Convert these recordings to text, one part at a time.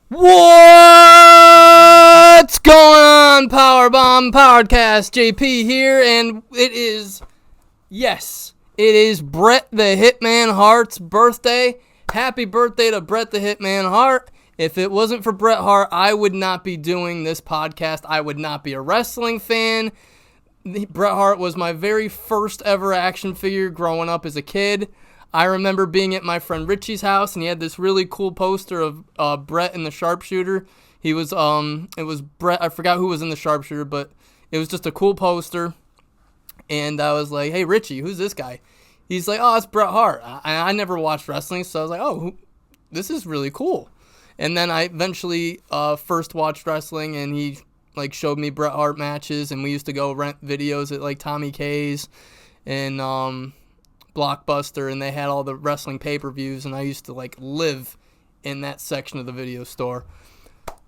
What's going on, Powerbomb Podcast? JP here, and it is Bret the Hitman Hart's birthday. Happy birthday to Bret the Hitman Hart. If it wasn't for Bret Hart, I would not be doing this podcast. I would not be a wrestling fan. Bret Hart was my very first ever action figure growing up as a kid. I remember being at my friend Richie's house, and he had this really cool poster of Bret in the sharpshooter. It was Bret. I forgot who was in the sharpshooter, but it was just a cool poster. And I was like, "Hey, Richie, who's this guy?" He's like, "Oh, it's Bret Hart." I never watched wrestling, so I was like, "Oh, this is really cool." And then I eventually first watched wrestling, and he showed me Bret Hart matches, and we used to go rent videos at Tommy K's and Blockbuster, and they had all the wrestling pay-per-views, and I used to live in that section of the video store.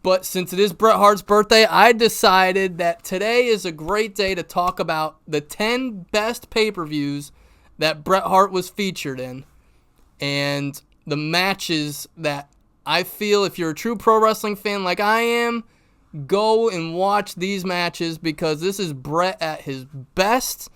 But since it is Bret Hart's birthday, I decided that today is a great day to talk about the 10 best pay-per-views that Bret Hart was featured in, and the matches that I feel, if you're a true pro wrestling fan like I am, go and watch these matches, because this is Bret at his best.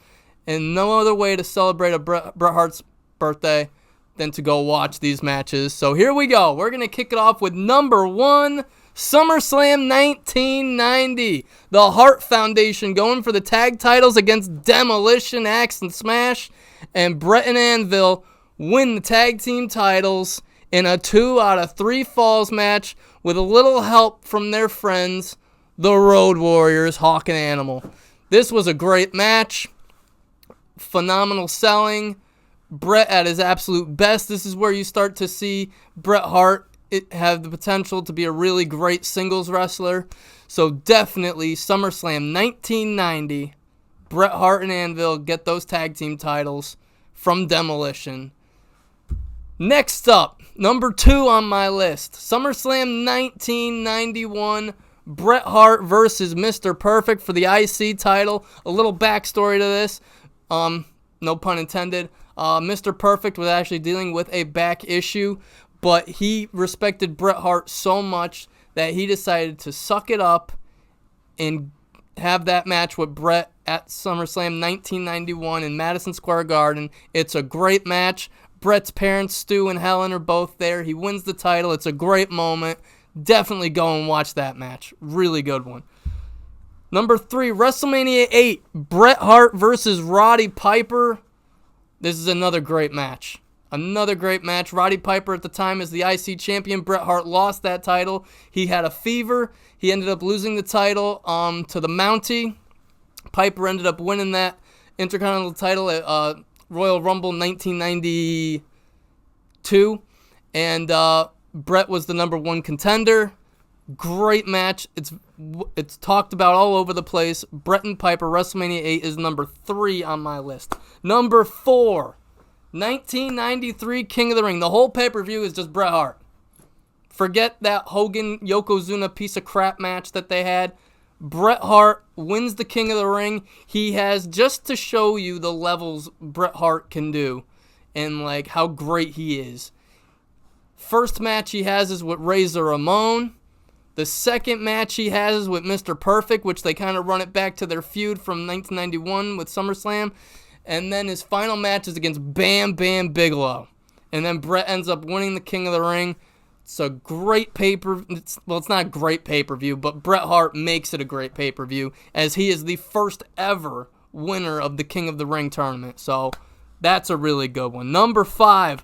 And no other way to celebrate a Bret Hart's birthday than to go watch these matches. So here we go. We're going to kick it off with number 1, SummerSlam 1990. The Hart Foundation going for the tag titles against Demolition, Axe, and Smash. And Bret and Anvil win the tag team titles in a 2 out of 3 falls match with a little help from their friends, the Road Warriors, Hawk and Animal. This was a great match. Phenomenal selling. Bret at his absolute best. This is where you start to see Bret Hart have the potential to be a really great singles wrestler. So definitely SummerSlam 1990. Bret Hart and Anvil get those tag team titles from Demolition. Next up, number 2 on my list, SummerSlam 1991. Bret Hart versus Mr. Perfect for the IC title. A little backstory to this. No pun intended. Mr. Perfect was actually dealing with a back issue, but he respected Bret Hart so much that he decided to suck it up and have that match with Bret at SummerSlam 1991 in Madison Square Garden. It's a great match. Bret's parents, Stu and Helen, are both there. He wins the title. It's a great moment. Definitely go and watch that match. Really good one. Number 3, WrestleMania 8, Bret Hart versus Roddy Piper. This is another great match. Roddy Piper at the time is the IC champion. Bret Hart lost that title. He had a fever. He ended up losing the title to the Mountie. Piper ended up winning that Intercontinental title at Royal Rumble 1992. And Bret was the number 1 contender. Great match. It's talked about all over the place. Bret and Piper, WrestleMania 8 is number 3 on my list. Number 4, 1993 King of the Ring. The whole pay-per-view is just Bret Hart. Forget that Hogan-Yokozuna piece of crap match that they had. Bret Hart wins the King of the Ring. He has, just to show you the levels Bret Hart can do and how great he is. First match he has is with Razor Ramon. The second match he has is with Mr. Perfect, which they kind of run it back to their feud from 1991 with SummerSlam. And then his final match is against Bam Bam Bigelow. And then Bret ends up winning the King of the Ring. It's a great it's not a great pay-per-view, but Bret Hart makes it a great pay-per-view, as he is the first ever winner of the King of the Ring tournament. So that's a really good one. Number 5,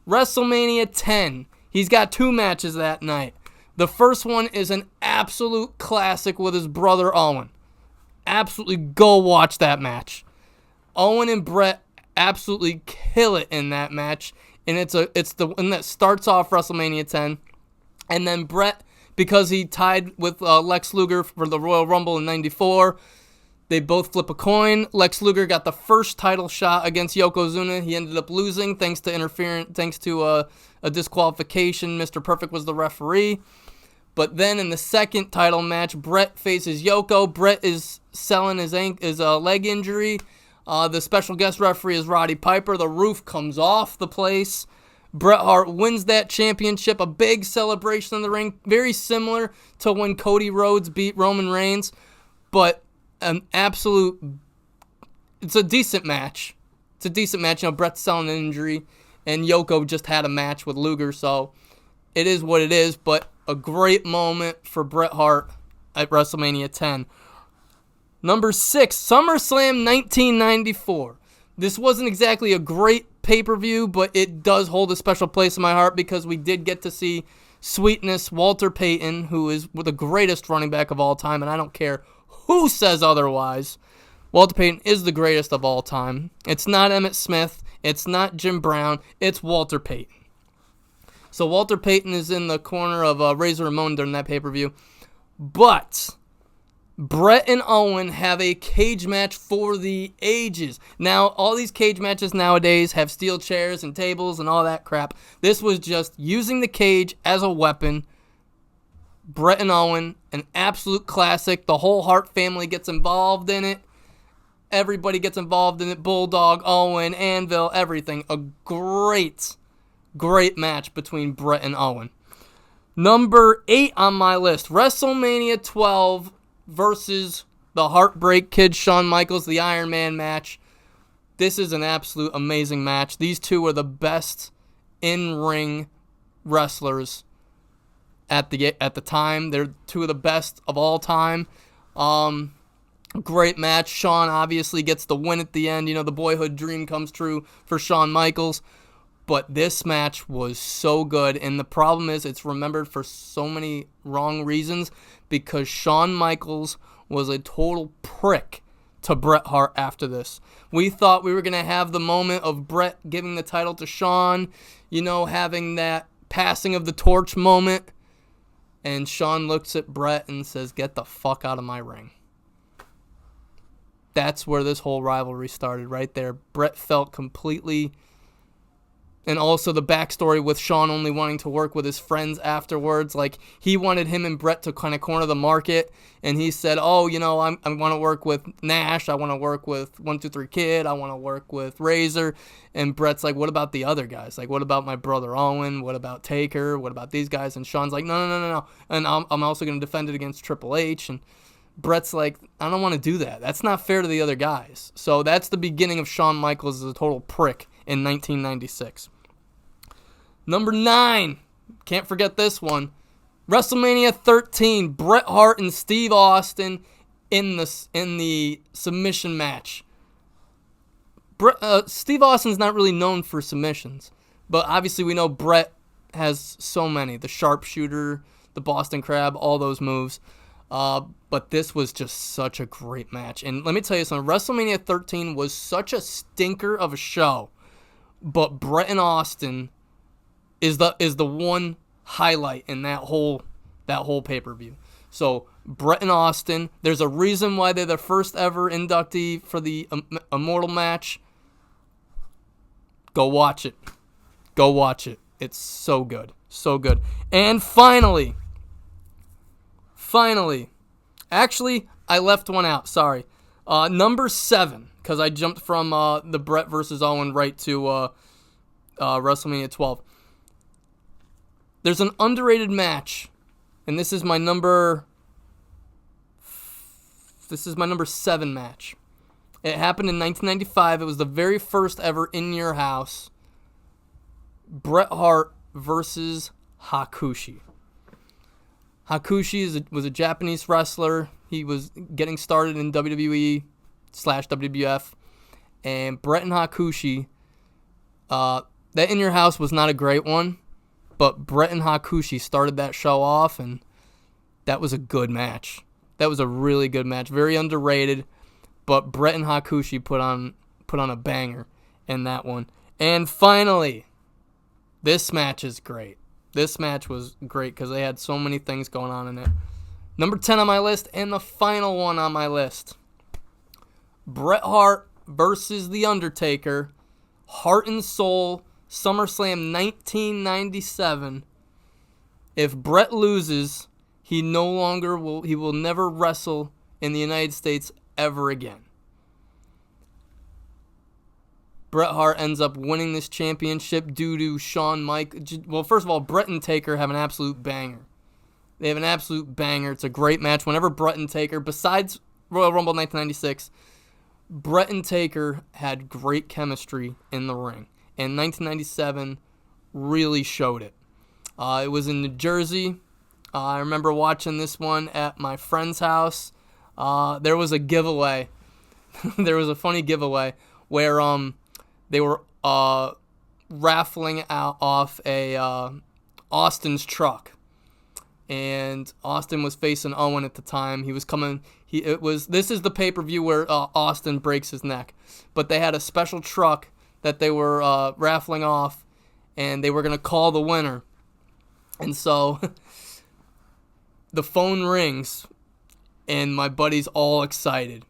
WrestleMania 10. He's got 2 matches that night. The first one is an absolute classic with his brother Owen. Absolutely go watch that match. Owen and Bret absolutely kill it in that match, and it's the one that starts off WrestleMania 10. And then Bret, because he tied with Lex Luger for the Royal Rumble in 94, they both flip a coin. Lex Luger got the first title shot against Yokozuna. He ended up losing thanks to a disqualification. Mr. Perfect was the referee. But then in the second title match, Bret faces Yoko. Bret is selling his leg injury. The special guest referee is Roddy Piper. The roof comes off the place. Bret Hart wins that championship, a big celebration in the ring, very similar to when Cody Rhodes beat Roman Reigns, but it's a decent match. It's a decent match. Bret's selling an injury, and Yoko just had a match with Luger, so it is what it is, but a great moment for Bret Hart at WrestleMania 10. Number 6, SummerSlam 1994. This wasn't exactly a great pay-per-view, but it does hold a special place in my heart because we did get to see Sweetness Walter Payton, who is the greatest running back of all time, and I don't care who says otherwise. Walter Payton is the greatest of all time. It's not Emmitt Smith. It's not Jim Brown. It's Walter Payton. So Walter Payton is in the corner of Razor Ramon during that pay-per-view. But Bret and Owen have a cage match for the ages. Now, all these cage matches nowadays have steel chairs and tables and all that crap. This was just using the cage as a weapon. Bret and Owen, an absolute classic. The whole Hart family gets involved in it. Everybody gets involved in it. Bulldog, Owen, Anvil, everything. A great match between Bret and Owen. Number 8 on my list, WrestleMania 12 versus the Heartbreak Kid, Shawn Michaels, the Iron Man match. This is an absolute amazing match. These two are the best in-ring wrestlers at the time. They're two of the best of all time. Great match. Shawn obviously gets the win at the end. The boyhood dream comes true for Shawn Michaels. But this match was so good, and the problem is it's remembered for so many wrong reasons because Shawn Michaels was a total prick to Bret Hart after this. We thought we were going to have the moment of Bret giving the title to Shawn, having that passing of the torch moment, and Shawn looks at Bret and says, "Get the fuck out of my ring." That's where this whole rivalry started right there. Bret felt completely... And also the backstory with Shawn only wanting to work with his friends afterwards. Like, he wanted him and Bret to kind of corner the market. And he said, I want to work with Nash. I want to work with 1-2-3 Kid. I want to work with Razor. And Bret's like, what about the other guys? Like, what about my brother Owen? What about Taker? What about these guys? And Shawn's like, no. And I'm also going to defend it against Triple H. And Bret's like, I don't want to do that. That's not fair to the other guys. So that's the beginning of Shawn Michaels as a total prick in 1996. Number 9, can't forget this one, WrestleMania 13, Bret Hart and Steve Austin in the submission match. Steve Austin's not really known for submissions, but obviously we know Bret has so many, the sharpshooter, the Boston Crab, all those moves. But this was just such a great match. And let me tell you something, WrestleMania 13 was such a stinker of a show, but Bret and Austin is the one highlight in that whole pay-per-view. So Bret and Austin, there's a reason why they're the first ever inductee for the Immortal match. Go watch it. It's so good. And finally, actually, I left one out. Sorry. Number 7, because I jumped from the Bret versus Owen right to WrestleMania 12. There's an underrated match, and this is my number 7 match. It happened in 1995. It was the very first ever In Your House. Bret Hart versus Hakushi. Hakushi was a Japanese wrestler. He was getting started in WWE/WWF. And Bret and Hakushi, that In Your House was not a great one. But Bret and Hakushi started that show off, and that was a good match. That was a really good match. Very underrated, but Bret and Hakushi put on a banger in that one. And finally, this match is great. This match was great because they had so many things going on in it. Number 10 on my list, and the final one on my list. Bret Hart versus The Undertaker. Heart and Soul, SummerSlam 1997. If Bret loses, he will never wrestle in the United States ever again. Bret Hart ends up winning this championship due to Shawn Michaels. Well, first of all, Bret and Taker have an absolute banger. They have an absolute banger. It's a great match. Whenever Bret and Taker, besides Royal Rumble 1996, Bret and Taker had great chemistry in the ring. And 1997 really showed it. It was in New Jersey. I remember watching this one at my friend's house. There was a giveaway. There was a funny giveaway where they were raffling out off a Austin's truck. And Austin was facing Owen at the time. He was coming. This is the pay-per-view where Austin breaks his neck. But they had a special truck that they were raffling off, and they were going to call the winner. And so the phone rings, and my buddy's all excited.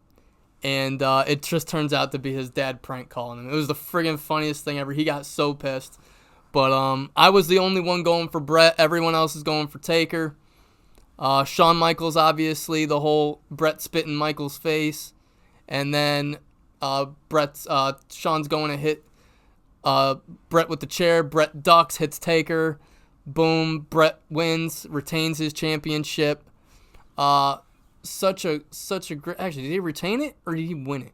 And it just turns out to be his dad prank calling him. It was the friggin' funniest thing ever. He got so pissed. But I was the only one going for Bret. Everyone else is going for Taker. Shawn Michaels, obviously, the whole Bret spit in Michaels' face. And then Shawn's going to hit Bret with the chair. Bret ducks, hits Taker. Boom, Bret wins, retains his championship. Such a great. Actually, did he retain it or did he win it?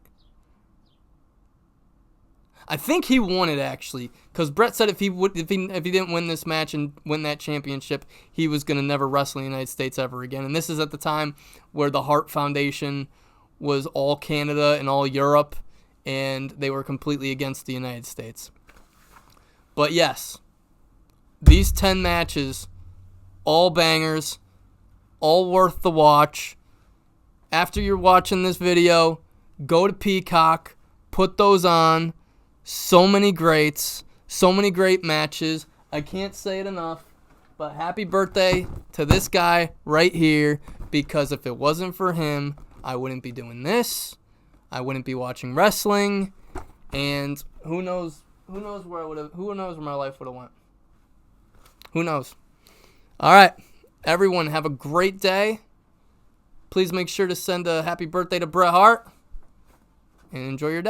I think he won it actually, because Bret said if he didn't win this match and win that championship, he was gonna never wrestle in the United States ever again. And this is at the time where the Hart Foundation was all Canada and all Europe, and they were completely against the United States. But yes, these 10 matches, all bangers, all worth the watch. After you're watching this video, go to Peacock, put those on. So many greats, so many great matches. I can't say it enough, but happy birthday to this guy right here, because if it wasn't for him, I wouldn't be doing this. I wouldn't be watching wrestling, and who knows where my life would have went. Who knows? All right, everyone, have a great day. Please make sure to send a happy birthday to Bret Hart, and enjoy your day.